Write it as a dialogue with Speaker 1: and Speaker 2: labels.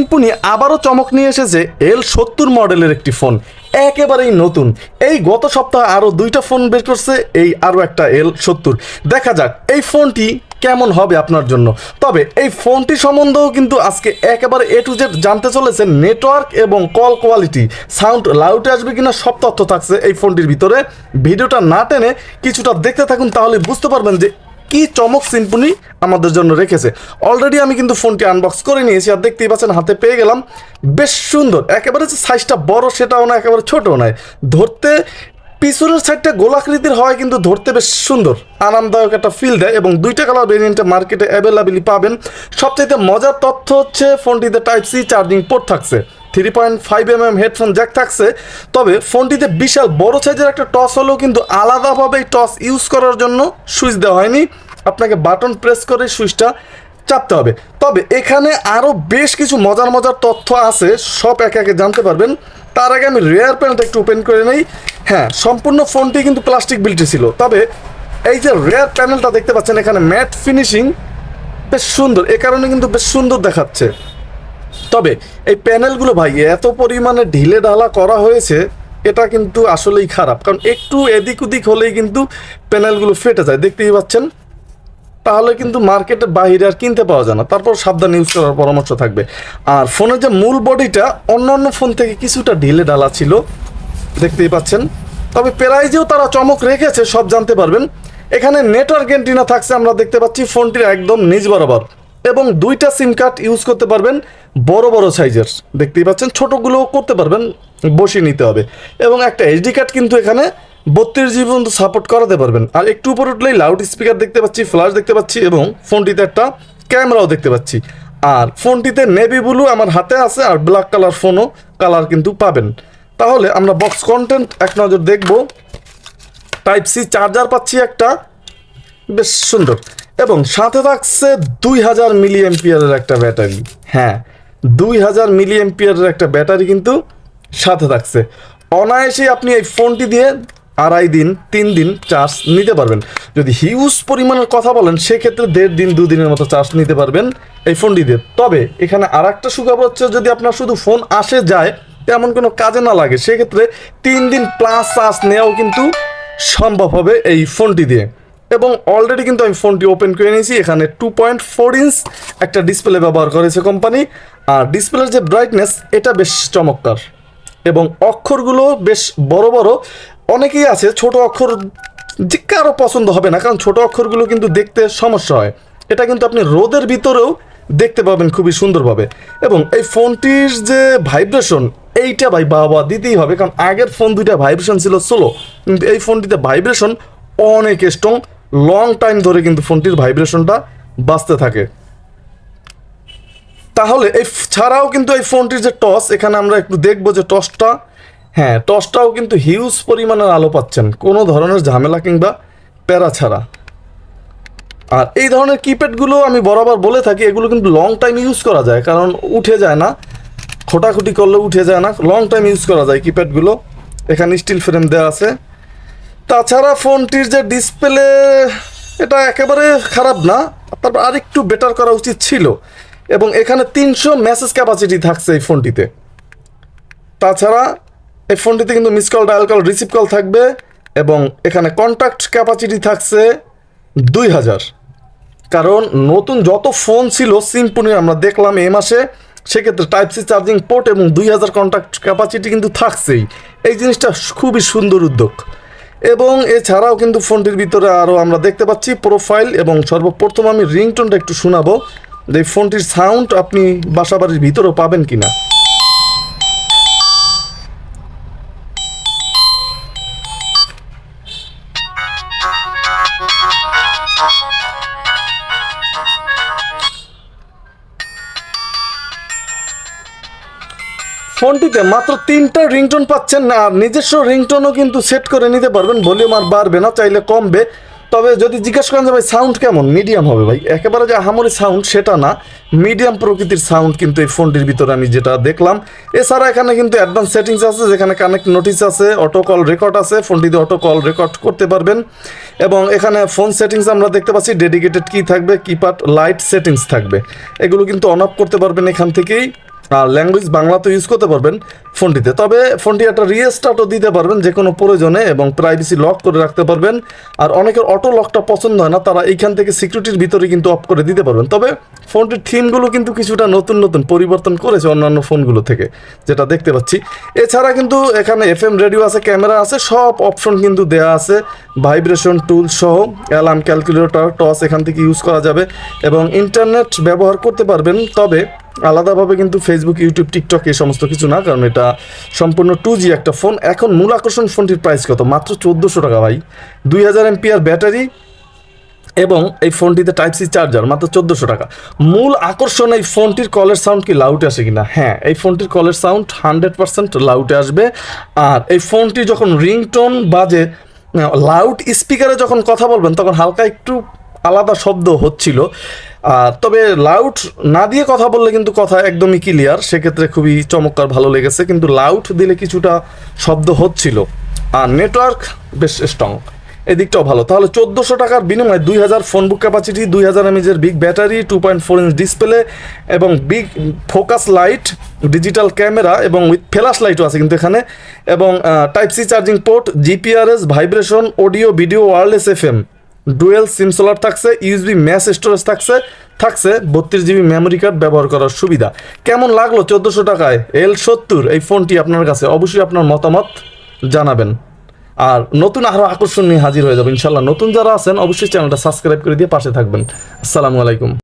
Speaker 1: Symphony আবারও চমক নিয়ে এসেছে L70 মডেলের একটি ফোন, একেবারেই নতুন। এই গত সপ্তাহে আরও দুইটা ফোন বের করছে, এই আরও একটা L70। দেখা যাক এই ফোনটি কেমন হবে আপনার জন্য। তবে এই ফোনটি সম্বন্ধেও কিন্তু আজকে একেবারে A to Z জানতে চলেছে। নেটওয়ার্ক এবং কল কোয়ালিটি, সাউন্ড লাউডে আসবে কিনা, সব তথ্য থাকছে এই ফোনটির ভিতরে। ভিডিওটা না টেনে কিছুটা দেখতে থাকুন, তাহলে বুঝতে পারবেন যে কি চমক সিম্ফনি আমাদের জন্য রেখেছে। অলরেডি আমি কিন্তু ফোনটি আনবক্স করে নিয়েছি, আর দেখতেই পাচ্ছেন হাতে পেয়ে গেলাম। বেশ সুন্দর, একেবারে যে সাইজটা বড় সেটাও না, একেবারে ছোটও নয়। ধরতে পিছনের সাইডটা গোলাকৃতির হয়, কিন্তু ধরতে বেশ সুন্দর, আরামদায়ক একটা ফিল দেয়। এবং দুইটা কালার ভেরিয়েন্টে মার্কেটে অ্যাভেলেবেলই পাবেন। সবচাইতে মজার তথ্য হচ্ছে ফোনটিতে টাইপ-C চার্জিং পোর্ট থাকছে, 3.5mm হেডফোন জ্যাক থাকছে। তবে ফোনটিতে বিশাল বড় সাইজের একটা টস হলেও কিন্তু আলাদাভাবে এই টস ইউজ করার জন্য সুইচ দেওয়া হয়নি, আপনাকে বাটন প্রেস করে সুইচটা চাপতে হবে। তবে এখানে আরও বেশ কিছু মজার মজার তথ্য আছে, সব একে একে জানতে পারবেন। তার আগে আমি রেয়ার প্যানেলটা একটু ওপেন করে নেই। হ্যাঁ, সম্পূর্ণ ফোনটি কিন্তু প্লাস্টিক বিল্টে ছিল। তবে এই যে রেয়ার প্যানেলটা দেখতে পাচ্ছেন, এখানে ম্যাট ফিনিশিং বেশ সুন্দর, এ কারণে কিন্তু বেশ সুন্দর দেখাচ্ছে। তবে এই প্যানেলগুলো ভাই এত পরিমাণে ঢিলে ঢালা করা হয়েছে, এটা কিন্তু আসলেই খারাপ। কারণ একটু এদিক ওদিক হলেই কিন্তু প্যানেলগুলো ফেটে যায়, দেখতেই পাচ্ছেন। তাহলে কিন্তু মার্কেটে বাইরে আর কিনতে পাওয়া যায় না। তারপর সাবধান ইউজ করার পরামর্শ থাকবে। আর ফোনের যে মূল বডিটা অন্য ফোন থেকে কিছুটা ঢিলে ঢালা ছিল, দেখতেই পাচ্ছেন। তবে প্রাইজেও তারা চমক রেখেছে, সব জানতে পারবেন। এখানে নেটওয়ার্ক অ্যান্টেনা থাকছে, আমরা দেখতে পাচ্ছি ফোনটির একদম নিচ বরাবর। এবং দুইটা সিম কার্ড ইউজ করতে পারবেন, বড় বড় সাইজের, দেখতেই পাচ্ছেন। ছোটোগুলোও করতে পারবেন, বসিয়ে নিতে হবে। এবং একটা এইচডি কার্ড কিন্তু এখানে 32 GB পর্যন্ত সাপোর্ট করাতে পারবেন। আর একটু উপর উঠলেই লাউড স্পিকার দেখতে পাচ্ছি, ফ্ল্যাশ দেখতে পাচ্ছি, এবং ফোনটিতে একটা ক্যামেরাও দেখতে পাচ্ছি। আর ফোনটিতে নেভি ব্লু আমার হাতে আছে, আর ব্ল্যাক কালার ফোনও কালার কিন্তু পাবেন। তাহলে আমরা বক্স কন্টেন্ট এক নজর দেখব। টাইপ-C চার্জার পাচ্ছি একটা, বেশ সুন্দর। এবং সাথে থাকছে 2000 mAh একটা ব্যাটারি। হ্যাঁ, 2000 mAh একটা ব্যাটারি কিন্তু সাথে থাকছে। অনায়াসেই আপনি এই ফোনটি দিয়ে 2.5 দিন 3 দিন চার্জ নিতে পারবেন। যদি হিউজ পরিমাণের কথা বলেন, সেক্ষেত্রে 1.5 দিন 2 দিনের মতো চার্জ নিতে পারবেন এই ফোনটি দিয়ে। তবে এখানে আর একটা সুখবর হচ্ছে, যদি আপনার শুধু ফোন আসে যায়, তেমন কোনো কাজে না লাগে, সেক্ষেত্রে 3 দিন প্লাস চার্জ নেওয়াও কিন্তু সম্ভব হবে এই ফোনটি দিয়ে। এবং অলরেডি কিন্তু আমি ফোনটি ওপেন করে নিয়েছি। এখানে 2.4 ইঞ্চ একটা ডিসপ্লে ব্যবহার করেছে কোম্পানি। আর ডিসপ্লের যে ব্রাইটনেস, এটা বেশ চমৎকার। এবং অক্ষরগুলো বেশ বড় বড়। অনেকেই আছে ছোট অক্ষর যে কারো পছন্দ হবে না, কারণ ছোট অক্ষরগুলো কিন্তু দেখতে সমস্যা হয়। এটা কিন্তু আপনি রোদের ভিতরেও দেখতে পাবেন খুবই সুন্দরভাবে। এবং এই ফোনটির যে ভাইব্রেশন, এইটা ভাই বাবা দিতেই হবে, কারণ আগের ফোন দুইটা ভাইব্রেশন ছিল স্লো, কিন্তু এই ফোনটিতে ভাইব্রেশন অনেক স্ট্রং। লং টাইম ধরে কিন্তু ফোনটির ভাইব্রেশনটা বাজতে থাকে। তাহলে এই ছাড়াও কিন্তু এই ফোনটির যে টস, এখানে আমরা একটু দেখবো যে টসটা, হ্যাঁ টসটাও কিন্তু হিউজ পরিমাণের আলো পাচ্ছেন, কোনো ধরনের ঝামেলা কিংবা প্যারা ছাড়া। আর এই ধরনের কিপ্যাডগুলো আমি বরাবর বলে থাকি, এগুলো কিন্তু লং টাইম ইউজ করা যায়, কারণ উঠে যায় না, খোটাখুটি করলে উঠে যায় না, লং টাইম ইউজ করা যায় কিপ্যাডগুলো। এখানে স্টিল ফ্রেম দেওয়া আছে। তাছাড়া ফোনটির যে ডিসপ্লে, এটা একেবারে খারাপ না, তারপর আরেকটু বেটার করা উচিত ছিল। এবং এখানে 300 মেসেজ ক্যাপাসিটি থাকছে এই ফোনটিতে। তাছাড়া এই ফোনটিতে কিন্তু miss call, dial call, receive call থাকবে। এবং এখানে কন্ট্যাক্ট ক্যাপাসিটি থাকছে 2000। কারণ নতুন যত ফোন ছিল সিম্ফনির আমরা দেখলাম এই মাসে, সেক্ষেত্রে টাইপ-C চার্জিং পোর্ট এবং 2000 কন্ট্যাক্ট ক্যাপাসিটি কিন্তু থাকছেই। এই জিনিসটা খুবই সুন্দর উদ্যোগ। এবং এছাড়াও কিন্তু ফোনটির ভিতরে আরও আমরা দেখতে পাচ্ছি প্রোফাইল। এবং সর্বপ্রথম আমি রিংটোনটা একটু শোনাবো, যে ফোনটির সাউন্ড আপনি বাসাবাড়ির ভিতরেও পাবেন কিনা। ফোনটিতে মাত্র 3টা রিংটোন পাচ্ছেন না, আর নিজস্ব রিংটোনও কিন্তু সেট করে নিতে পারবেন। ভলিউম আর বাড়বে না, চাইলে কমবে। তবে যদি জিজ্ঞেস করেন যে ভাই সাউন্ড কেমন, মিডিয়াম হবে ভাই, একেবারে যে আহামরি সাউন্ড সেটা না, মিডিয়াম প্রকৃতির সাউন্ড কিন্তু এই ফোনটির ভিতরে আমি যেটা দেখলাম। এছাড়া এখানে কিন্তু অ্যাডভান্স সেটিংস আছে, যেখানে কানেক্ট নোটিস আছে, অটো কল রেকর্ড আছে, ফোনটিতে অটো কল রেকর্ড করতে পারবেন। এবং এখানে ফোন সেটিংস আমরা দেখতে পাচ্ছি, ডেডিকেটেড কি থাকবে, কিপ্যাড লাইট সেটিংস থাকবে, এগুলো কিন্তু অন অফ করতে পারবেন এখান থেকেই। আর ল্যাঙ্গুয়েজ বাংলাতে ইউজ করতে পারবেন ফোনটিতে। তবে ফোনটি একটা রিস্টার্টও দিতে পারবেন যে কোনো প্রয়োজনে, এবং প্রাইভেসি লক করে রাখতে পারবেন। আর অনেকের অটো লকটা পছন্দ হয় না, তারা এইখান থেকে সিকিউরিটির ভিতরে কিন্তু অফ করে দিতে পারবেন। তবে ফোনটির থিমগুলো কিন্তু কিছুটা নতুন নতুন পরিবর্তন করেছে অন্যান্য ফোনগুলো থেকে, যেটা দেখতে পাচ্ছি। এছাড়া কিন্তু এখানে FM রেডিও আছে, ক্যামেরা আছে, সব অপশন কিন্তু দেওয়া আছে, ভাইব্রেশন টুল সহ, অ্যালার্ম, ক্যালকুলেটর, টস এখান থেকে ইউজ করা যাবে এবং ইন্টারনেট ব্যবহার করতে পারবেন। তবে আলাদাভাবে কিন্তু ফেসবুক, ইউটিউব, টিকটক এই সমস্ত কিছু না, কারণ এটা সম্পূর্ণ 2G একটা ফোন। এখন মূল আকর্ষণ ফোনটির প্রাইস কত? মাত্র 1400 টাকা ভাই। 2000 mAh ব্যাটারি এবং এই ফোনটিতে টাইপ-C চার্জার, মাত্র 1400 টাকা। মূল আকর্ষণ এই ফোনটির কলের সাউন্ড কি লাউডে আসে কিনা? হ্যাঁ, এই ফোনটির কলের সাউন্ড 100% লাউডে আসবে। আর এই ফোনটি যখন রিংটোন বাজে, লাউড স্পিকারে যখন কথা বলবেন, তখন হালকা একটু আলাদা শব্দ হচ্ছিল। আর তবে লাউড না দিয়ে কথা বললে কিন্তু কথা একদমই ক্লিয়ার, সেক্ষেত্রে খুবই চমৎকার, ভালো লেগেছে। কিন্তু লাউড দিলে কিছুটা শব্দ হচ্ছিল। আর নেটওয়ার্ক বেশ স্ট্রং, এদিকটাও ভালো। তাহলে 1400 টাকার বিনিময়ে 2000 phone book capacity, 2000 mAh big battery, 2.4 inch display এবং big focus light, digital camera এবং উইথ ফ্ল্যাশ লাইটও আছে কিন্তু এখানে, এবং type C charging port, GPRS, vibration, audio, video, wireless FM, dual SIM slot থাকছে, USB ম্যাস স্টোরেজ থাকছে 32GB মেমোরি কার্ড ব্যবহার করার সুবিধা। কেমন লাগলো 1400 টাকায় L70 এই ফোনটি আপনার কাছে? অবশ্যই আপনার মতামত জানাবেন। আর নতুন আরও আকর্ষণ নিয়ে হাজির হয়ে যাবে ইনশাল্লাহ। নতুন যারা আছেন অবশ্যই চ্যানেলটা সাবস্ক্রাইব করে দিয়ে পাশে থাকবেন। আসসালামু আলাইকুম।